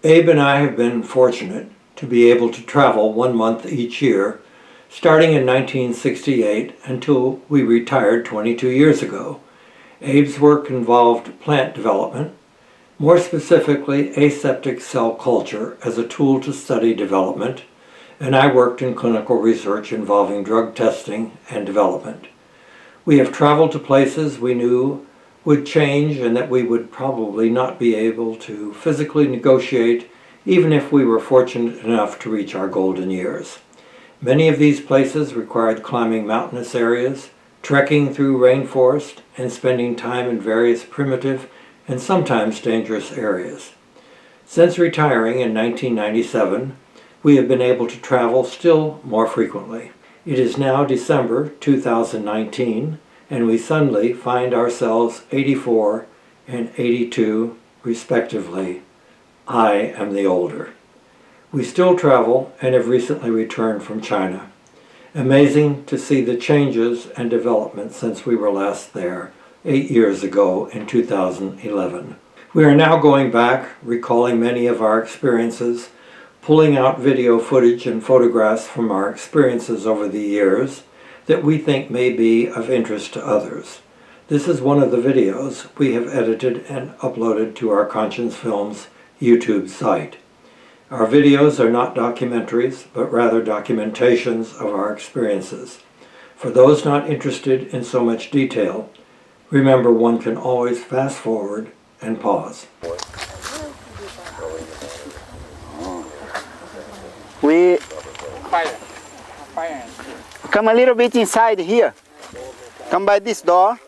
Abe and I have been fortunate to be able to travel 1 month each year, starting in 1968 until we retired 22 years ago. Abe's work involved plant development, more specifically aseptic cell culture as a tool to study development, and I worked in clinical research involving drug testing and development. We have traveled to places we knew would change and that we would probably not be able to physically negotiate even if we were fortunate enough to reach our golden years. Many of these places required climbing mountainous areas, trekking through rainforest, and spending time in various primitive and sometimes dangerous areas. Since retiring in 1997, we have been able to travel still more frequently. It is now December 2019, and we suddenly find ourselves 84 and 82, respectively. I am the older. We still travel and have recently returned from China. Amazing to see the changes and developments since we were last there 8 years ago in 2011. We are now going back, recalling many of our experiences, pulling out video footage and photographs from our experiences over the years that we think may be of interest to others. This is one of the videos we have edited and uploaded to our Conscience Films YouTube site. Our videos are not documentaries, but rather documentations of our experiences. For those not interested in so much detail, remember one can always fast forward and pause. We come a little bit inside here. Come by this door.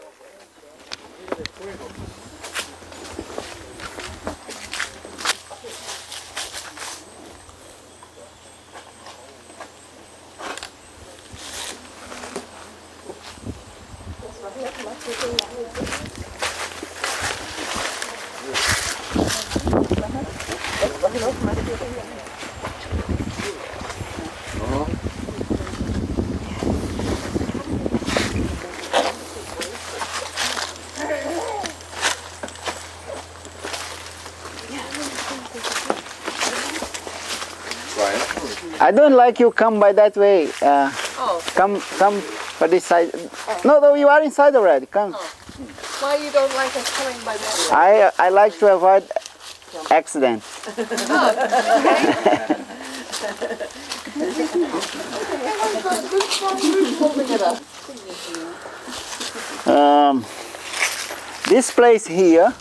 I don't like you come by that way. Come for this side. No, you are inside already. Come. Why you don't like us coming by that way? I like to avoid accident. This place here,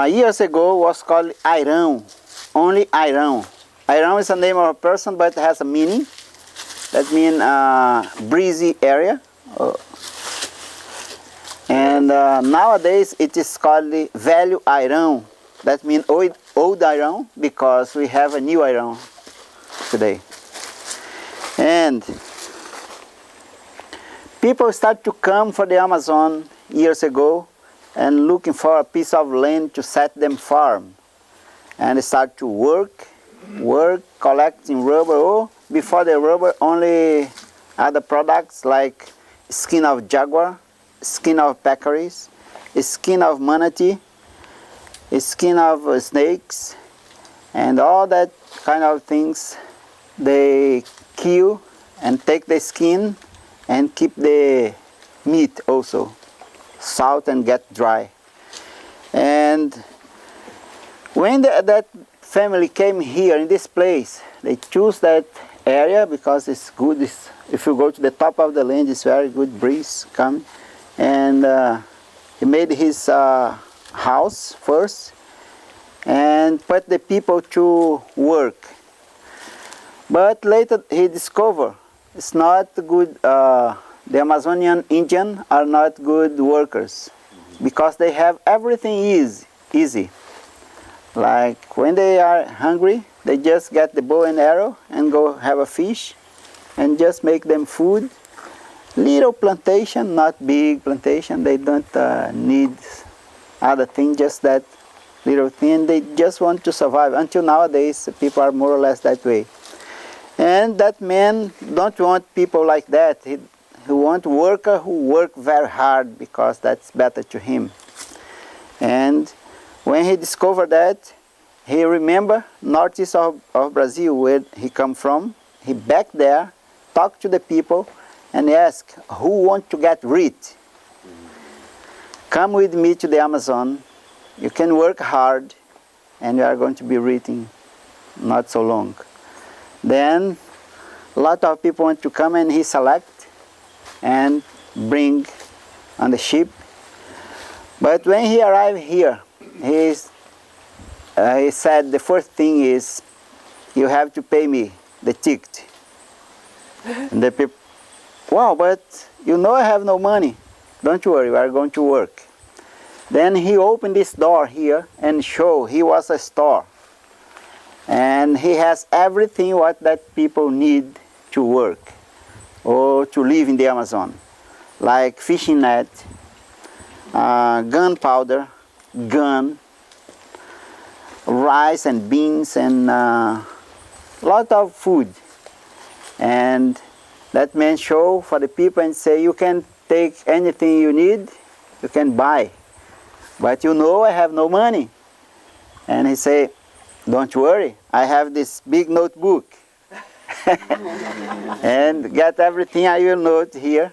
years ago was called Airão, only Airão. Airão is the name of a person, but it has a meaning. That means breezy area. And nowadays it is called the Velho Airão. That means old Airão, because we have a new Airão today. And people start to come for the Amazon years ago and looking for a piece of land to set them farm. And they start to work, collecting rubber. Oh, before the rubber, only other products like skin of jaguar, skin of peccaries, skin of manatee, skin of snakes, and all that kind of things. They kill and take the skin and keep the meat also, salt and get dry. And when that family came here in this place, they choose that area because it's good. If you go to the top of the land, it's very good breeze coming. And he made his house first and put the people to work. But later he discovered it's not good. The Amazonian Indian are not good workers because they have everything easy. Like when they are hungry, they just get the bow and arrow and go have a fish and just make them food. Little plantation, not big plantation. They don't need other thing, just that little thing. They just want to survive. Until nowadays, people are more or less that way. And that man don't want people like that. He want worker who work very hard because that's better to him. And When he discovered that, he remembered northeast of Brazil, where he come from. He back there, talked to the people, and asked, who want to get rich? Come with me to the Amazon. You can work hard, and you are going to be rich in not so long. Then a lot of people want to come, and he select and bring on the ship. But when he arrived here, he said the first thing is, you have to pay me the ticket. And the people, wow, but you know I have no money. Don't worry, we are going to work. Then he opened this door here and showed he was a store. And he has everything what that people need to work or to live in the Amazon. Like fishing net, gunpowder, gun, rice and beans, and lot of food. And that man show for the people and say, you can take anything you need, you can buy. But you know I have no money. And he say, don't worry, I have this big notebook. And get everything I will note here.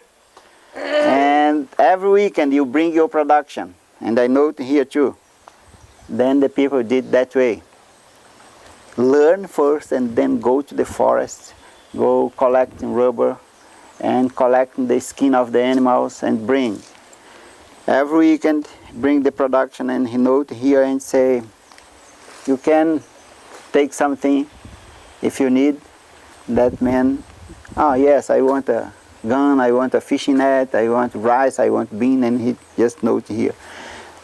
And every weekend you bring your production. And I note here too. Then the people did that way. Learn first and then go to the forest, go collecting rubber and collecting the skin of the animals and bring. Every weekend bring the production, and he note here and say, you can take something if you need. That man, oh yes, I want a gun, I want a fishing net, I want rice, I want bean, and he just note here.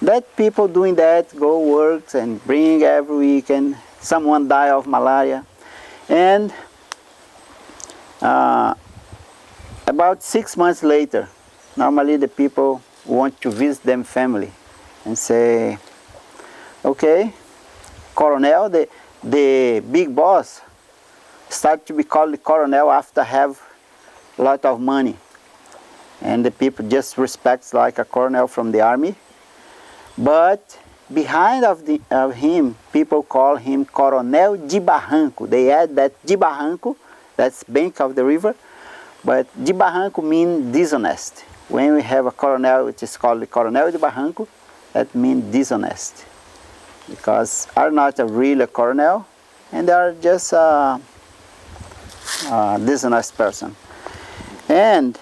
That people doing that go work and bring every weekend. Someone die of malaria. And about 6 months later, normally the people want to visit them family and say, okay, Coronel, the big boss, start to be called the Coronel after have a lot of money. And the people just respects like a colonel from the army. But behind of him, people call him Coronel de Barranco. They add that de Barranco, that's bank of the river, but de Barranco means dishonest. When we have a coronel, it is called the Coronel de Barranco, that means dishonest. Because are not a real coronel, and they are just a dishonest person. And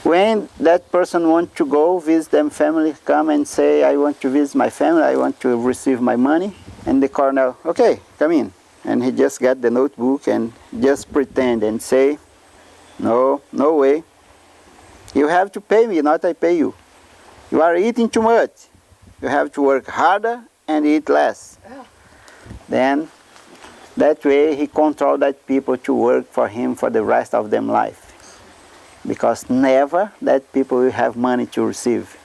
when that person wants to go visit them family, come and say, I want to visit my family, I want to receive my money. And the colonel, okay, come in. And he just got the notebook and just pretend and say, no, no way. You have to pay me, not I pay you. You are eating too much. You have to work harder and eat less. Oh. Then that way he controlled that people to work for him for the rest of their life. Because never that people will have money to receive.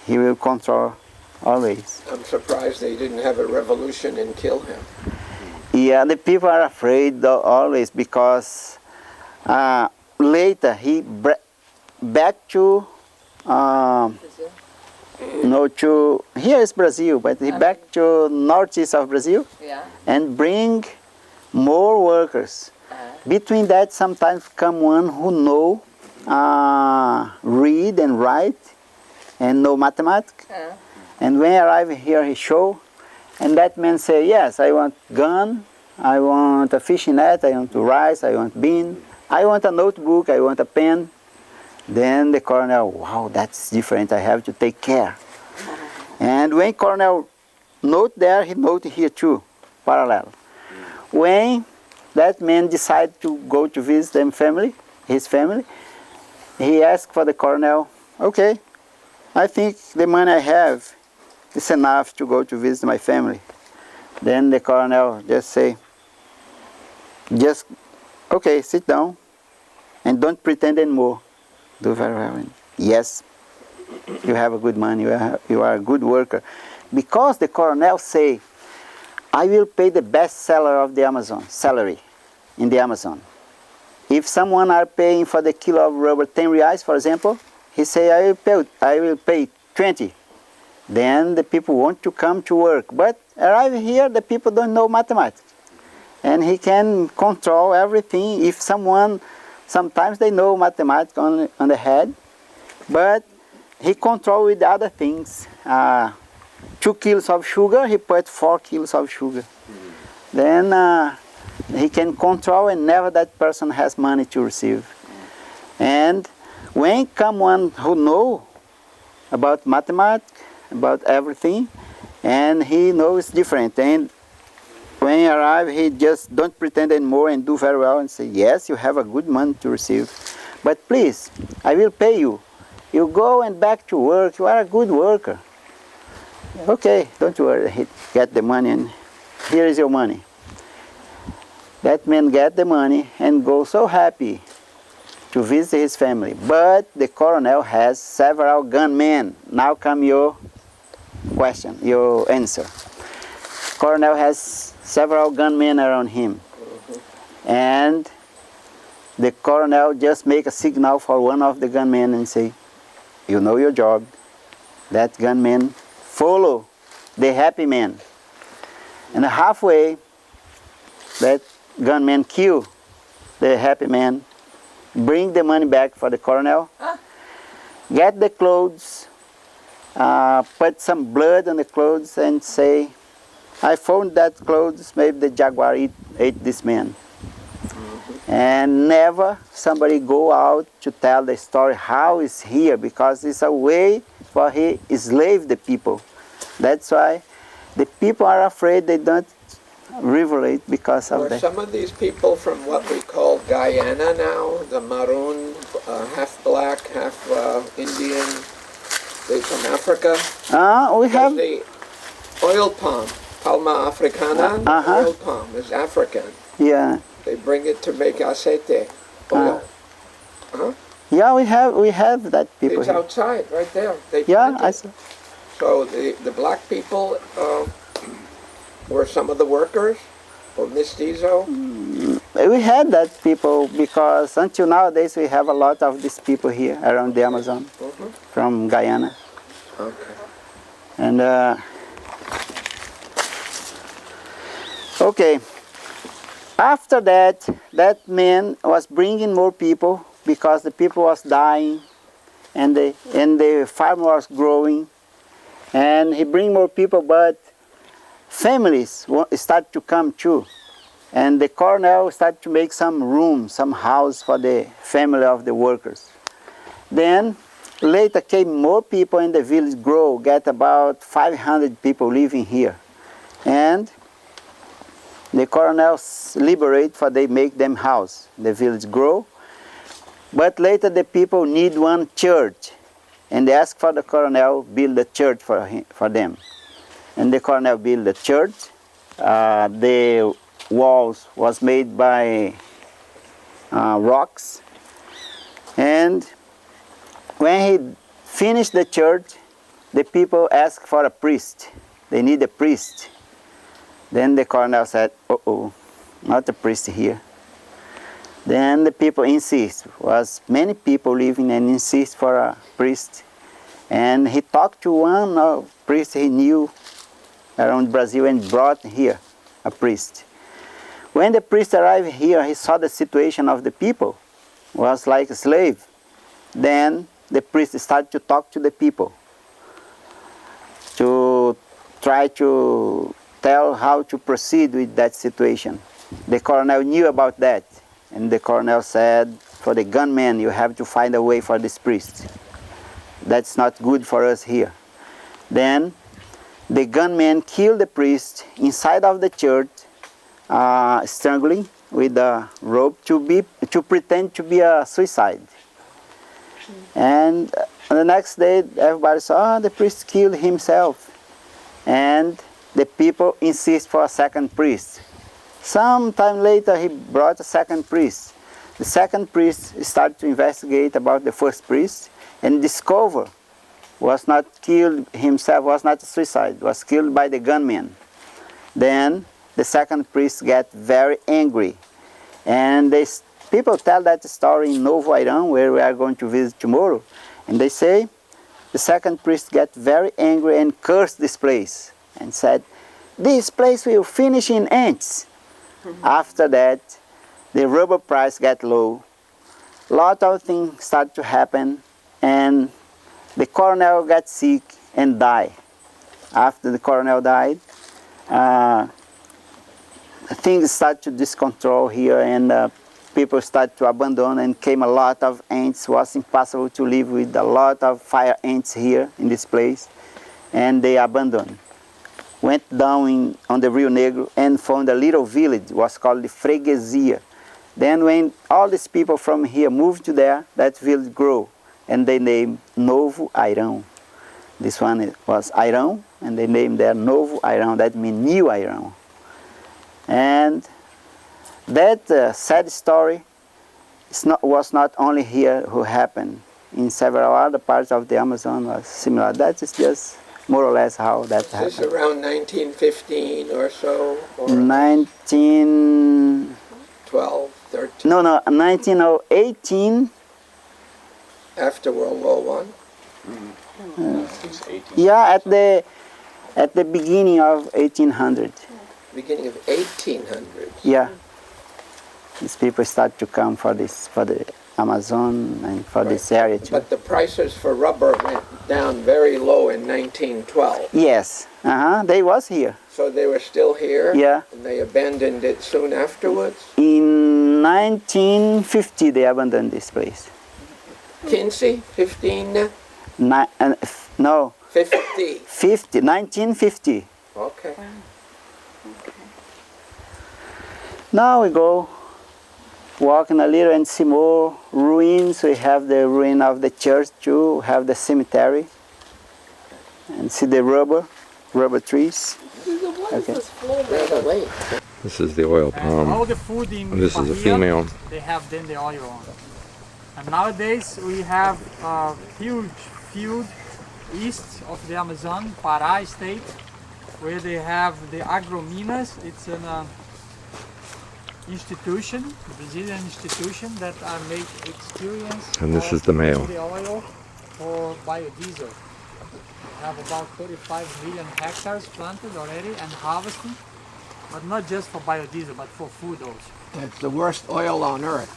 He will control always. I'm surprised they didn't have a revolution and kill him. Yeah, the people are afraid always because later he back to here is Brazil, but he back to northeast of Brazil, yeah, and bring more workers. Between that, sometimes come one who know read and write and know mathematics. And when I arrive here, he show, and that man say, yes, I want gun, I want a fishing net, I want rice, I want bean, I want a notebook, I want a pen. Then the colonel, wow, that's different, I have to take care. And when colonel note there, he note here too, parallel. When that man decided to go to visit them family, his family, he asked for the colonel, okay, I think the money I have is enough to go to visit my family. Then the colonel just say, just, okay, sit down and don't pretend anymore. Do very well. Yes, you have a good money, you are a good worker. Because the colonel say, I will pay the best seller of the Amazon, salary in the Amazon. If someone are paying for the kilo of rubber 10 reais, for example, he say, I will pay 20. Then the people want to come to work. But arrive here, the people don't know mathematics. And he can control everything. If someone, sometimes they know mathematics on the head, but he control with other things. 2 kilos of sugar, he put 4 kilos of sugar. Then he can control and never that person has money to receive. And when come one who know about mathematics, about everything, and he knows different. And when he arrive, he just don't pretend anymore and do very well and say, yes, you have a good money to receive. But please, I will pay you. You go and back to work, you are a good worker. Okay, don't worry, he get the money and here is your money. That man get the money and go so happy to visit his family. But the Coronel has several gunmen. Now come your question, your answer. Coronel has several gunmen around him. And the Coronel just make a signal for one of the gunmen and say, you know your job. That gunman follow the happy man. And halfway, that gunman kill the happy man, bring the money back for the Coronel, get the clothes, put some blood on the clothes and say, I found that clothes, maybe the jaguar ate this man. And never somebody go out to tell the story how is here, because it's a way for he enslave the people. That's why the people are afraid they don't reveal it because of Were that. some of these people from what we call Guyana now, the maroon, half black, half Indian, they from Africa? We have The oil palm, Palma africana, oil palm is African. yeah. They bring it to make aceite oil. Yeah, we have that people It's here. outside, right there. They Yeah, plant I it. saw. So the black people were some of the workers, or mestizo. We had that people because until nowadays we have a lot of these people here around the Amazon from Guyana. Okay. And okay, after that, that man was bringing more people because the people was dying and the farm was growing, and he bring more people, but families start to come too. And the Coronel started to make some room, some house for the family of the workers. Then later came more people and the village grow, get about 500 people living here. And the Coronels liberate for they make them house. The village grow. But later the people need one church. And they ask for the Coronel build a church for them. And the Coronel built a church. The walls was made by rocks. And when he finished the church, the people asked for a priest. They need a priest. Then the Coronel said, uh-oh, not a priest here. Then the people insist. Was many people living and insist for a priest. And he talked to one priest he knew around Brazil and brought here a priest. When the priest arrived here, he saw the situation of the people. Was like a slave. Then the priest started to talk to the people to try to tell how to proceed with that situation. The Coronel knew about that, and the Coronel said, for the gunmen, you have to find a way for this priest. That's not good for us here. Then the gunmen killed the priest inside of the church, strangling with a rope to pretend to be a suicide. And the next day, everybody saw, the priest killed himself. And the people insist for a second priest. Some time later, he brought a second priest. The second priest started to investigate about the first priest and discover was not killed himself, was not a suicide, was killed by the gunmen. Then the second priest got very angry. And people tell that story in Novo Iran, where we are going to visit tomorrow. And they say, the second priest got very angry and cursed this place and said, "This place will finish in ants." After that, the rubber price got low. Lot of things started to happen, and the Coronel got sick and died. After the Coronel died, things started to discontrol here, and people started to abandon, and came a lot of ants. It was impossible to live with a lot of fire ants here in this place, and they abandoned. Went down on the Rio Negro and found a little village, was called the Freguesia. Then when all these people from here moved to there, that village grew, and they named Novo Airão. This one was Airão, and they named there Novo Airão, that means New Airão. And that sad story was not only here who happened. In several other parts of the Amazon was similar. That is just more or less how that happened. Is this around 1915 or so? Or 1912, 13? No, 1918. After World War One? Yeah, at the beginning of 1800. Beginning of 1800. Yeah. These people start to come for the Amazon and for this area too. But the prices for rubber went down very low in 1912. Yes. They was here. So they were still here? Yeah. And they abandoned it soon afterwards? In 1950 they abandoned this place. 15? 15? No. 50. 1950. Okay. Now we go walking a little and see more ruins. We have the ruin of the church too. We have the cemetery. And see the rubber trees. Okay. This is the oil palm. All the food in This is a Bahia, female. They have then the oil on. And nowadays we have a huge field east of the Amazon, Pará state, where they have the Agrominas. It's an institution, Brazilian institution that make experience. And this is the male. The oil for biodiesel. We have about 35 million hectares planted already and harvesting, but not just for biodiesel, but for food also. It's the worst oil on earth.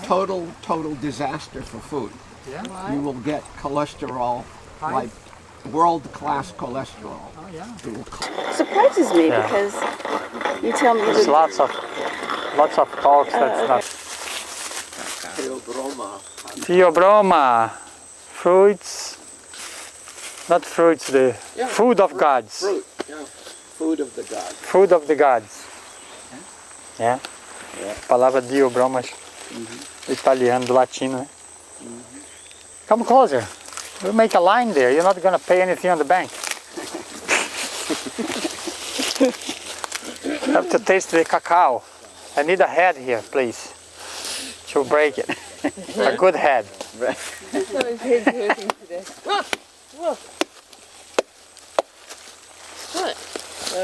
Total disaster for food. Yeah? You will get cholesterol, like world-class cholesterol. Oh yeah. Surprises me because you tell me There's that lots of talks that's not. Theobroma, fruits, not fruits, the food of gods. Fruit, yeah. Food of the gods. Food of the gods. Yeah. Palavra Theobroma, italiano, do latino, né? Come closer. We'll make a line there. You're not going to pay anything on the bank. You have to taste the cacao. I need a head here, please, to break it. A good head.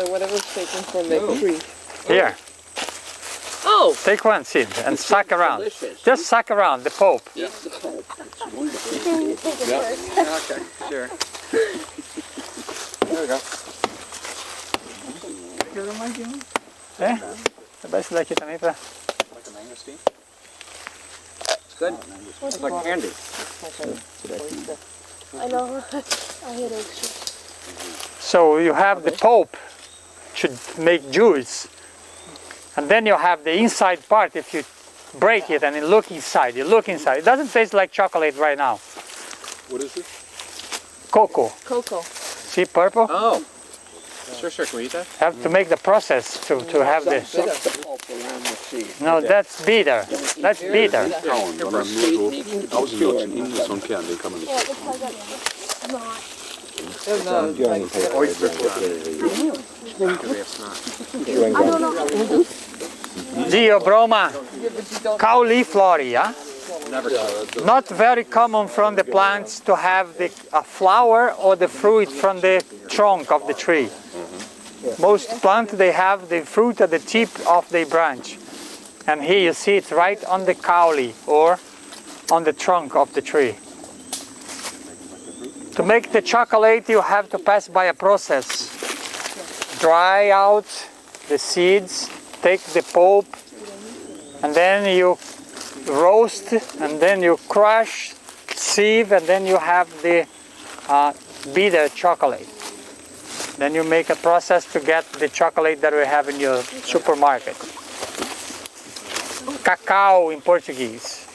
whatever's taken from the tree. Here, Oh, take one seed and suck around. delicious. Just suck around the pulp. Eat the pulp. Okay, sure. There we go. É? Você vai esse daqui também pra... Like a mangosteen? It's good. It's like candy. I know. I hate extra. So you have the pulp to make juice, and then you have the inside part. If you break it and you look inside, It doesn't taste like chocolate right now. What is this? Cocoa. Cocoa. See purple? Oh. Sure, can we eat that? Have to make the process to have the... Suck the pulp around the seed. No, that's bitter. That's bitter. Theobroma caulifloria. Not very common from the plants to have a flower or the fruit from the trunk of the tree. Most plants, they have the fruit at the tip of the branch. And here you see it right on the cauli or on the trunk of the tree. To make the chocolate, you have to pass by a process. Dry out the seeds, take the pulp, and then you roast, and then you crush, sieve, and then you have the bitter chocolate. Then you make a process to get the chocolate that we have in your supermarket. Cacao in Portuguese.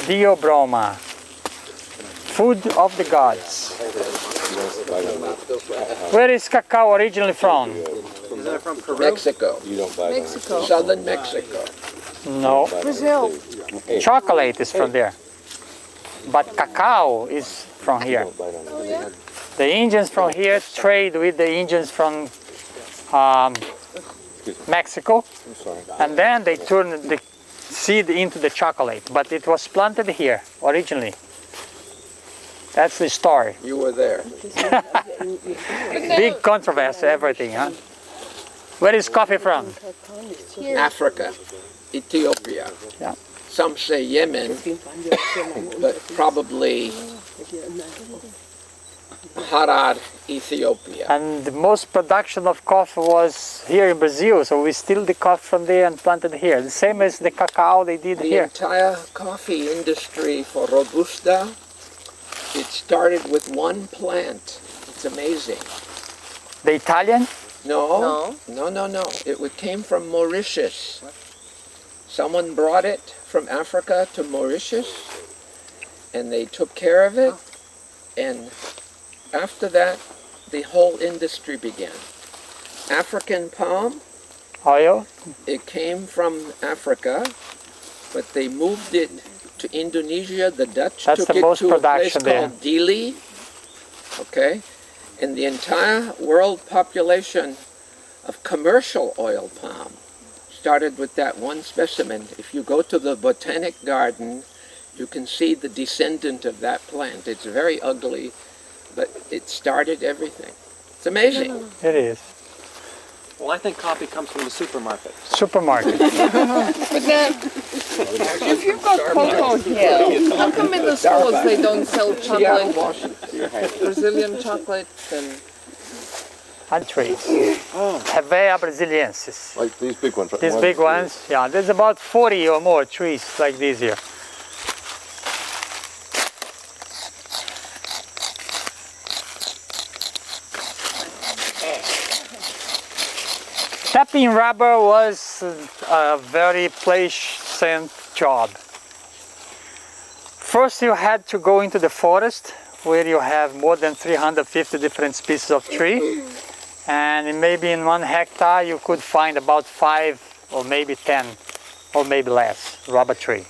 Diobroma. Food of the gods. Where is cacao originally from? Mexico. Mexico. Southern Mexico. No. Brazil. Chocolate is from there. But cacao is from here. The Indians from here trade with the Indians from Mexico, and then they turn the seed into the chocolate. But it was planted here originally. That's the story. You were there. Big controversy, everything, huh? Where is coffee from? Africa, Ethiopia. Yeah. Some say Yemen, but probably Harar, Ethiopia. And the most production of coffee was here in Brazil, so we steal the coffee from there and planted here. The same as the cacao they did The here. entire coffee industry for Robusta, it started with one plant. It's amazing. The Italian? No. It came from Mauritius. Someone brought it from Africa to Mauritius, and they took care of it, and after that, the whole industry began. African palm, Oil? it came from Africa, but they moved it to Indonesia. The Dutch That's took the it most to a place production there. called Dili. Okay, and the entire world population of commercial oil palm started with that one specimen. If you go to the Botanic Garden, you can see the descendant of that plant. It's very ugly, but it started everything. It's amazing. It is. Well, I think coffee comes from the supermarket. Supermarket. But then, if you've got cocoa here, how come in the stores they don't sell Seattle, chocolate, Washington. Brazilian chocolate, and And trees. Hevea brasiliensis. Like these big ones. These big ones, yeah, there's about 40 or more trees like these here. Tapping rubber was a very pleasant job. First you had to go into the forest where you have more than 350 different species of tree, and maybe in 1 hectare you could find about 5 or maybe 10 or maybe less rubber tree.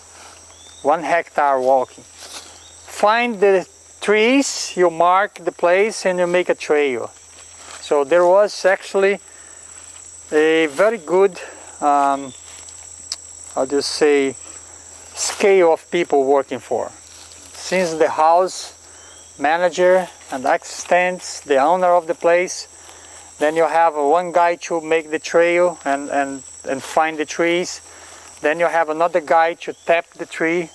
1 hectare walking. Find the trees, you mark the place and you make a trail. So there was actually a very good, how do you say, scale of people working for. Since the house manager and assistants, the owner of the place, then you have one guy to make the trail and find the trees. Then you have another guy to tap the tree.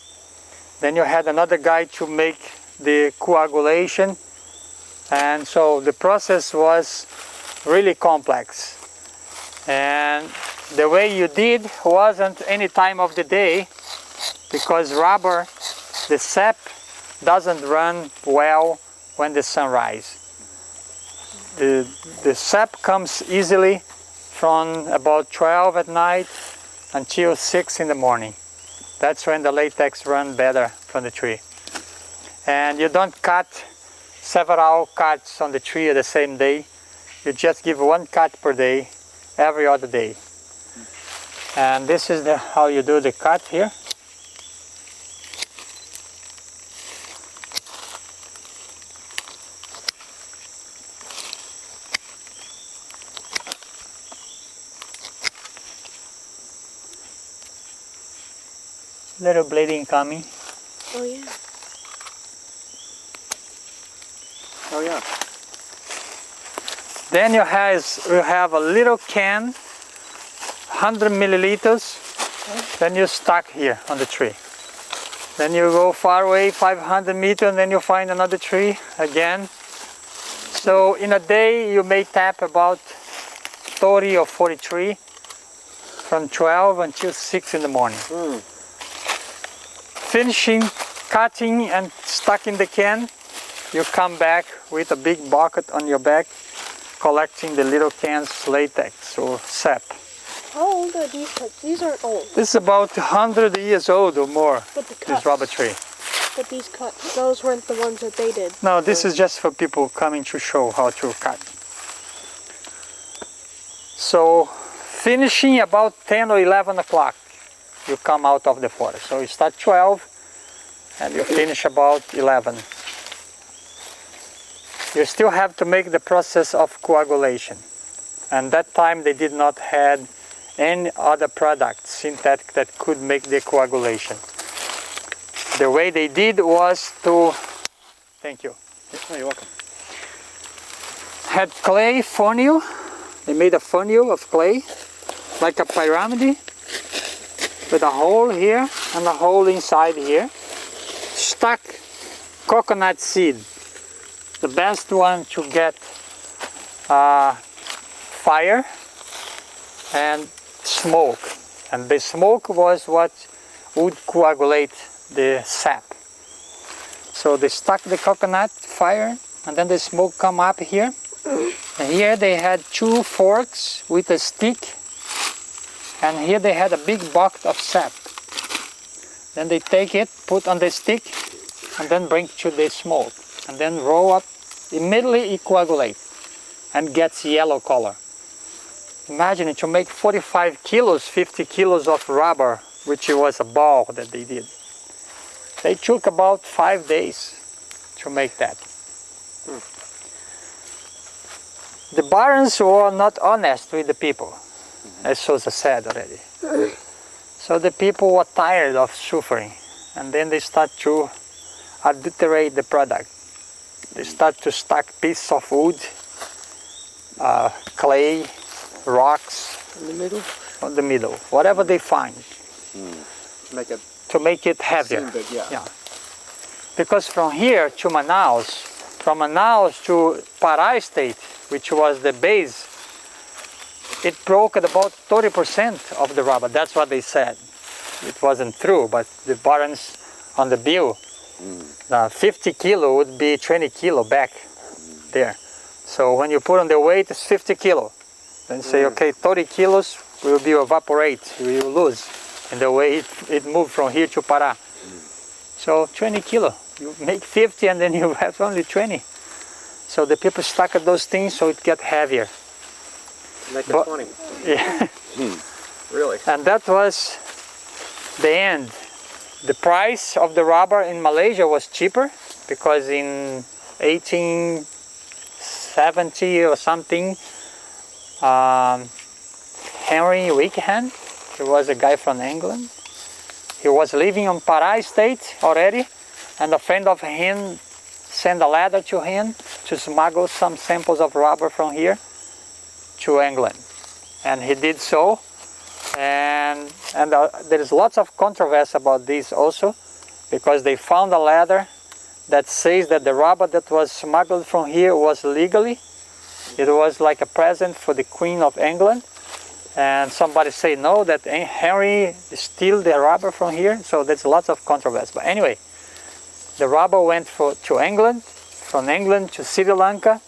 Then you had another guy to make the coagulation. And so the process was really complex. And the way you did wasn't any time of the day, because rubber, the sap doesn't run well when the sun rises. The sap comes easily from about 12 at night until 6 in the morning. That's when the latex runs better from the tree. And you don't cut several cuts on the tree at the same day. You just give 1 cut per day, every other day. And this is how you do the cut here. Little bleeding coming. Oh yeah. Oh yeah. Then you have a little can, 100 milliliters, then you stack here on the tree. Then you go far away, 500 meters, and then you find another tree again. So in a day, you may tap about 30 or 40 trees from 12 until 6 in the morning. Finishing cutting and stuck in the can, you come back with a big bucket on your back, collecting the little cans latex or sap. How old are these cuts? These aren't old. This is about 100 years old or more, But the cuts, this rubber tree. but these cuts, those weren't the ones that they did. No, this is just for people coming to show how to cut. So finishing about 10 or 11 o'clock, you come out of the forest. So you start 12 and you finish about 11. You still have to make the process of coagulation. And that time they did not have any other product, synthetic, that could make the coagulation. The way they did was to, thank you. Oh, you're welcome. Had clay funnel. They made a funnel of clay, like a pyramid, with a hole here and a hole inside here. Stuck coconut seed, the best one to get fire and smoke. And the smoke was what would coagulate the sap. So they stuck the coconut fire, and then the smoke come up here. And here they had 2 forks with a stick, and here they had a big bucket of sap. Then they take it, put on the stick, and then bring to the smoke, and then roll up. Immediately it coagulates and gets yellow color. Imagine it, to make 45 kilos, 50 kilos of rubber, which was a ball that they did. They took about 5 days to make that. The barons were not honest with the people, as Sousa said already. So the people were tired of suffering, and then they start to adulterate the product. They start to stack pieces of wood, clay, rocks In the middle? on the middle, whatever they find, Make it to make it heavier. seem big, yeah. Yeah. Because from here to Manaus, from Manaus to Pará state, which was the base, it broke at about 30% of the rubber. That's what they said. It wasn't true, but the barons on the bill, 50 kilo would be 20 kilo back there. So when you put on the weight, it's 50 kilo. Then say, okay, 30 kilos will be evaporate, we will lose. And the way it moved from here to Pará. So 20 kilo, you make 50 and then you have only 20. So the people stuck at those things so it get heavier. Make it But- 20. Yeah. Really? And that was the end. The price of the rubber in Malaysia was cheaper because in 1870 or something, Henry Wickham, he was a guy from England. He was living on Pará state already, and a friend of him sent a letter to him to smuggle some samples of rubber from here to England. And he did so. And there is lots of controversy about this also, because they found a letter that says that the rubber that was smuggled from here was legally. It was like a present for the Queen of England. And somebody say no, that Henry stole the rubber from here. So there's lots of controversy. But anyway, the rubber went to England, from England to Sri Lanka,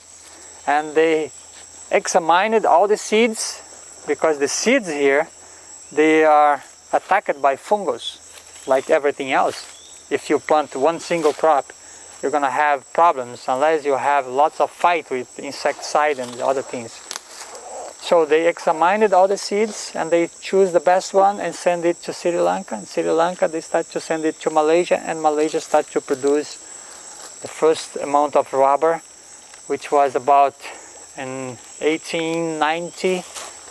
and they examined all the seeds, because the seeds here, they are attacked by fungus, like everything else. If you plant one single crop, you're going to have problems unless you have lots of fight with insecticide and other things. So they examined all the seeds and they choose the best one and send it to Sri Lanka. In Sri Lanka, they start to send it to Malaysia, and Malaysia start to produce the first amount of rubber, which was about in 1890.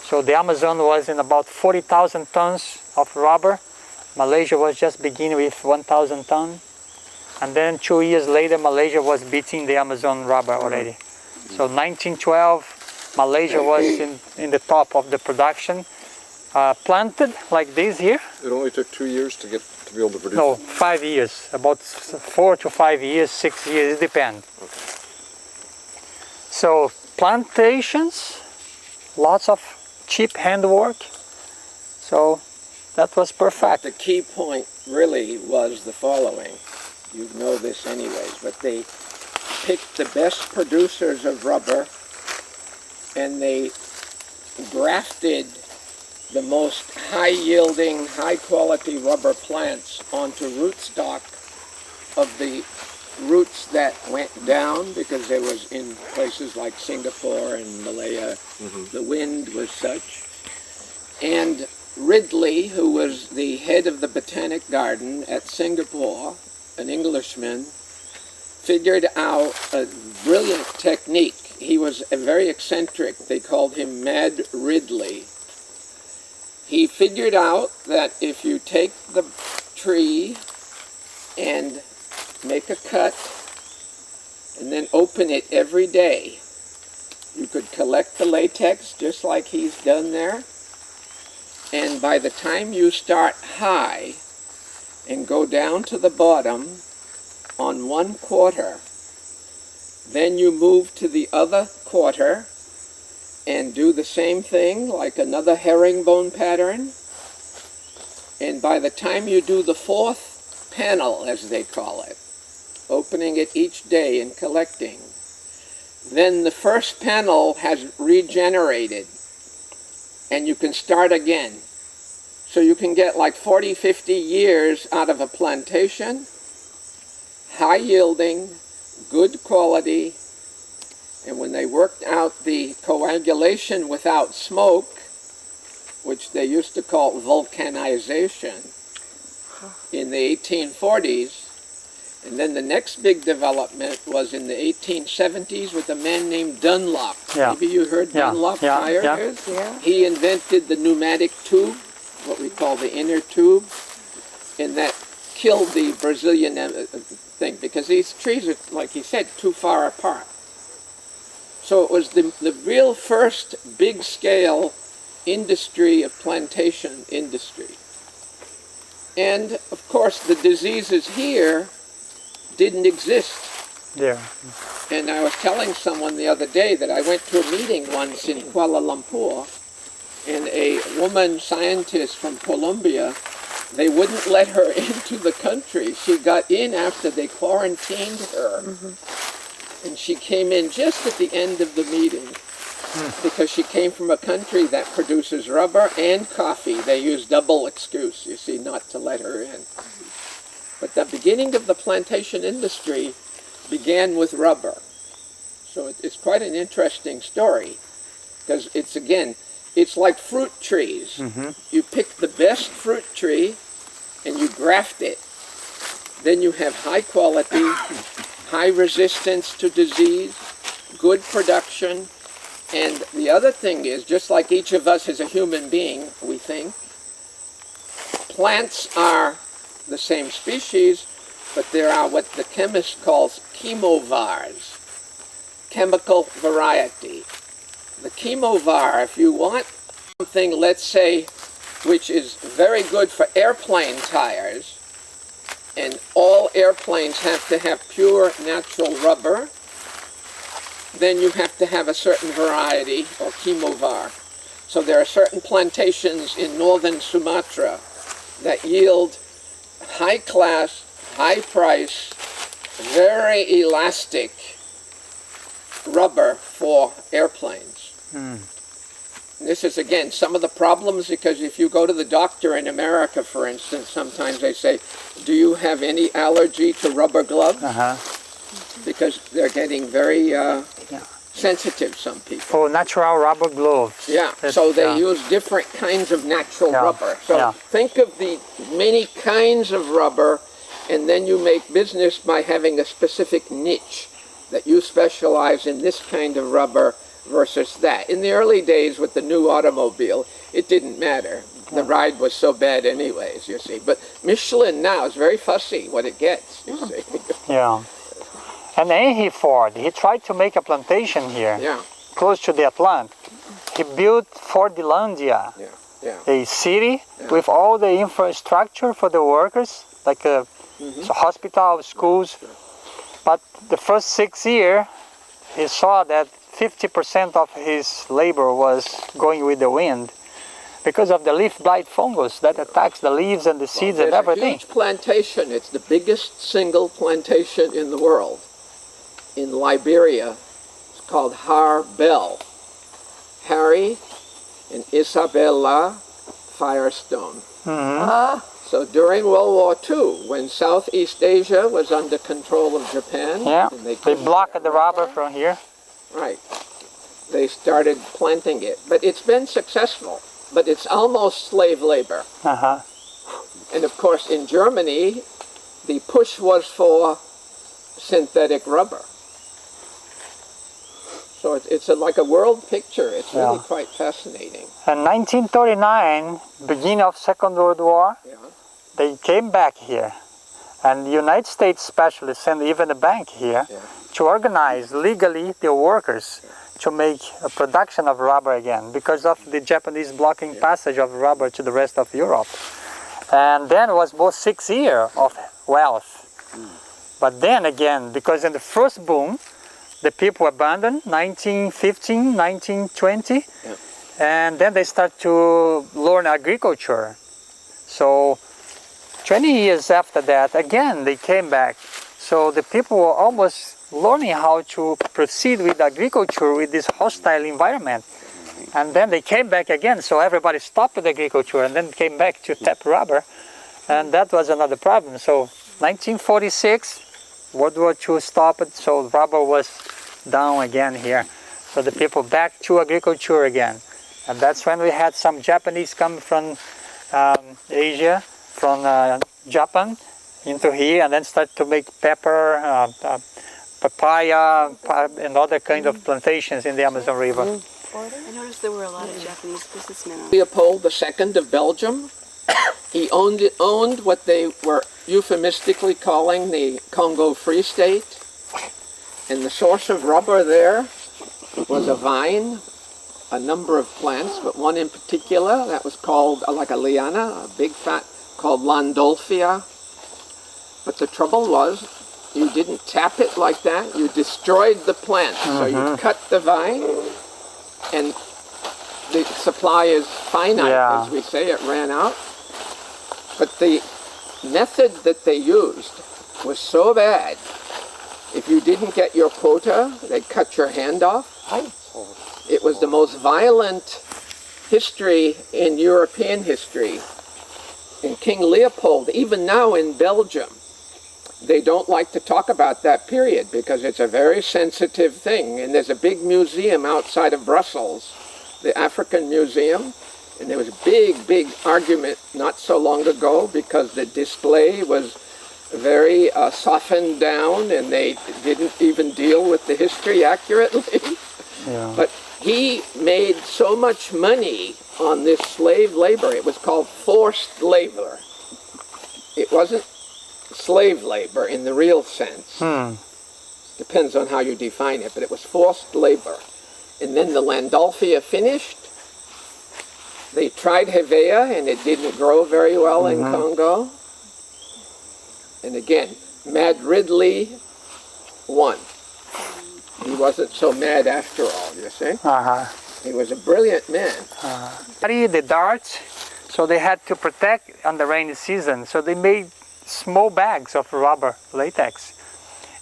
So the Amazon was in about 40,000 tons of rubber. Malaysia was just beginning with 1,000 tons. And then 2 years later, Malaysia was beating the Amazon rubber already. So 1912, Malaysia was in the top of the production. Planted like this here. It only took 2 years to to be able to produce? No, 5 years. About 4 to 5 years, 6 years, it depends. Okay. So plantations, lots of cheap handwork. So that was perfect. The key point really was the following. You know this anyways, but they picked the best producers of rubber and they grafted the most high-yielding, high-quality rubber plants onto rootstock of the roots that went down, because there was in places like Singapore and Malaya, the wind was such. And Ridley, who was the head of the Botanic Garden at Singapore, an Englishman, figured out a brilliant technique. He was very eccentric. They called him Mad Ridley. He figured out that if you take the tree and make a cut and then open it every day, you could collect the latex just like he's done there. And by the time you start high and go down to the bottom on 1/4, then you move to the other quarter and do the same thing, like another herringbone pattern. And by the time you do the 4th panel, as they call it, opening it each day and collecting, then the first panel has regenerated and you can start again. So you can get like 40, 50 years out of a plantation, high yielding, good quality. And when they worked out the coagulation without smoke, which they used to call vulcanization in the 1840s, and then the next big development was in the 1870s with a man named Dunlop. Yeah. Maybe you heard Dunlop tires? Yeah. He invented the pneumatic tube, what we call the inner tube, and that killed the Brazilian thing, because these trees are, like he said, too far apart. So it was the real first big-scale industry of plantation industry. And, of course, the diseases here didn't exist. Yeah. And I was telling someone the other day that I went to a meeting once in Kuala Lumpur, and a woman scientist from Colombia, they wouldn't let her into the country. She got in after they quarantined her. And she came in just at the end of the meeting because she came from a country that produces rubber and coffee. They use double excuse, you see, not to let her in. But the beginning of the plantation industry began with rubber. So it's quite an interesting story, because it's, again, it's like fruit trees. You pick the best fruit tree and you graft it. Then you have high quality, high resistance to disease, good production. And the other thing is, just like each of us is a human being, we think, plants are the same species, but there are what the chemist calls chemovars, chemical variety. The chemovar, if you want something, let's say, which is very good for airplane tires, and all airplanes have to have pure natural rubber, then you have to have a certain variety, or chemovar. So there are certain plantations in northern Sumatra that yield high class, high price, very elastic rubber for airplanes. This is, again, some of the problems, because if you go to the doctor in America, for instance, sometimes they say, do you have any allergy to rubber gloves? Because they're getting very sensitive, some people. For natural rubber gloves. Yeah, so they use different kinds of natural rubber. So think of the many kinds of rubber, and then you make business by having a specific niche, that you specialize in this kind of rubber versus that. In the early days with the new automobile, it didn't matter. The ride was so bad anyways, you see. But Michelin now is very fussy what it gets, you see. Yeah. And Henry Ford, he tried to make a plantation here, close to the Atlantic. He built Fordlandia. Yeah. a city Yeah. with all the infrastructure for the workers, like a hospital, schools. But the first 6 years, he saw that 50% of his labor was going with the wind because of the leaf blight fungus that attacks the leaves and the seeds and There's everything. a huge plantation. It's the biggest single plantation in the world. In Liberia, it's called Har-Bell. Harry and Isabella Firestone. So during World War II, when Southeast Asia was under control of Japan, Yeah, and they couldn't blocked get the rubber from here. right, they started planting it. But it's been successful, but it's almost slave labor. Uh-huh. And of course, in Germany, the push was for synthetic rubber. So it's like a world picture. It's really Yeah. quite fascinating. In 1939, beginning of Second World War, Yeah. they came back here. And the United States specialists and even the bank here Yeah. to organize legally the workers to make a production of rubber again because of the Japanese blocking passage of rubber to the rest of Europe. And then it was about 6 years of wealth. But then again, because in the first boom, the people abandoned 1915, 1920, and then they start to learn agriculture. So 20 years after that, again, they came back. So the people were almost learning how to proceed with agriculture with this hostile environment. And then they came back again, so everybody stopped with agriculture and then came back to tap rubber. And that was another problem. So 1946, World War II stopped, so rubber was down again here. So the people back to agriculture again. And that's when we had some Japanese come from Asia, from Japan, into here, and then start to make pepper, papaya, and other kind of plantations in the Amazon River. I noticed there were a lot of Japanese businessmen on Leopold II of Belgium, he owned what they were euphemistically calling the Congo Free State. And the source of rubber there was a vine, a number of plants, but one in particular that was called like a liana, a big fat, called Landolphia. But the trouble was, you didn't tap it like that, you destroyed the plant. So you cut the vine, and the supply is finite, as we say, it ran out. But the method that they used was so bad, if you didn't get your quota, they'd cut your hand off. It was the most violent history in European history. And King Leopold, even now in Belgium, they don't like to talk about that period because it's a very sensitive thing. And there's a big museum outside of Brussels, the African Museum. And there was a big argument not so long ago because the display was very softened down and they didn't even deal with the history accurately. But he made so much money on this slave labor. It was called forced labor. It wasn't slave labor in the real sense. Depends on how you define it, but it was forced labor. And then the Landolphia finished. They tried Hevea and it didn't grow very well in Congo. And again, Mad Ridley won. He wasn't so mad after all, you see? He was a brilliant man. The darts, so they had to protect on the rainy season. So they made small bags of rubber latex.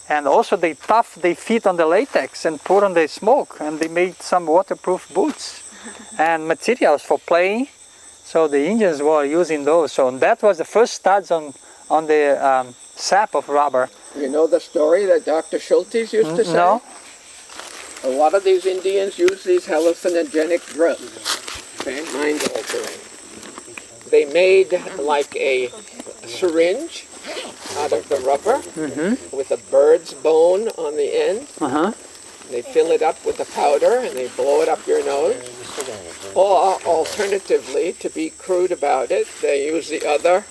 And also they stuffed their feet on the latex and put on the smoke. And they made some waterproof boots and materials for playing. So the Indians were using those. So that was the first studs on the sap of rubber. You know the story that Dr. Schultes used to say? No. A lot of these Indians use these hallucinogenic drugs. Okay, mind-altering. They made like a syringe out of the rubber with a bird's bone on the end. They fill it up with the powder and they blow it up your nose. Or alternatively, to be crude about it, they use the other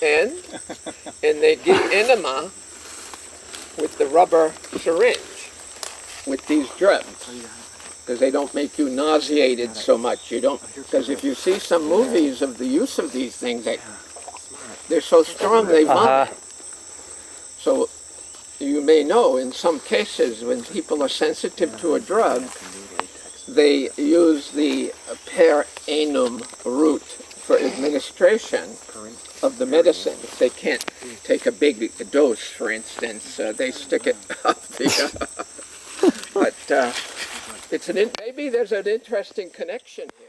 end and they give enema with the rubber syringe with these drugs because they don't make you nauseated so much. You don't, because if you see some movies of the use of these things, they're so strong they vomit. So you may know in some cases when people are sensitive to a drug, they use the per annum route for administration of the medicine. If they can't take a big dose, for instance, they stick it up the... but maybe there's an interesting connection here.